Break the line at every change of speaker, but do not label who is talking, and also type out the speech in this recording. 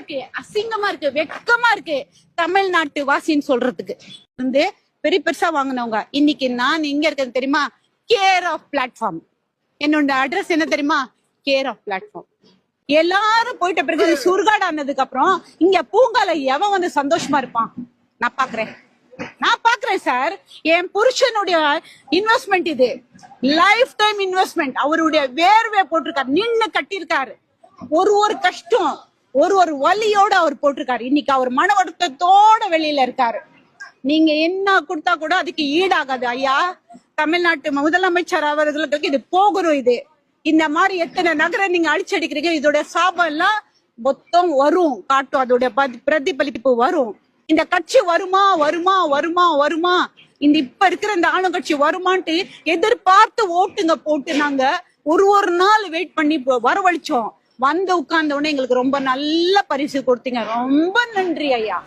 இருக்கு, அசிங்கமா இருக்கு, வெக்கமா இருக்கு தமிழ்நாட்டு வாசின்னு சொல்றதுக்கு. பெரிய பெருசா வாங்கினவங்க இன்னைக்கு நான் இங்க இருக்கிறது தெரியுமா? Care of platform. என்னோட அட்ரஸ் என்ன தெரியுமா? Care of platform. எல்லாரும் போயிட்ட பிறகு சுருகாடு ஆனதுக்கு அப்புறம் இங்க பூங்கால எவன் வந்து சந்தோஷமா இருப்பான்? நான் பாக்குறேன் சார். என் புருஷனுடைய இன்வெஸ்ட்மெண்ட் இது, லைஃப் டைம் இன்வெஸ்ட்மெண்ட். அவருடைய வேர்வை போட்டிருக்காரு, நின்னு கட்டியிருக்காரு. ஒரு கஷ்டம், ஒரு வலியோட அவர் போட்டிருக்காரு. இன்னைக்கு அவர் மன வருத்தத்தோட வெளியில இருக்காரு. நீங்க என்ன கொடுத்தா கூட அதுக்கு ஈடாகாது ஐயா. தமிழ்நாட்டு முதலமைச்சர் அவர்களுக்கு இது போகிறோம். இது இந்த மாதிரி எத்தனை நகரம் நீங்க அழிச்சடிக்கிறீங்க. இதோட சாபம் எல்லாம் மொத்தம் வரும், காட்டும், அதோட பிரதிபலிப்பு வரும். இந்த கட்சி வருமா வருமா வருமா வருமா, இந்த இப்ப இருக்கிற இந்த ஆளுங்கட்சி வருமான்ட்டு எதிர்பார்த்து ஓட்டுங்க போட்டு நாங்க ஒரு நாள் வெயிட் பண்ணி வரவழைச்சோம். வந்து உட்கார்ந்த உடனே எங்களுக்கு ரொம்ப நல்ல பரிசு கொடுத்தீங்க. ரொம்ப நன்றி ஐயா.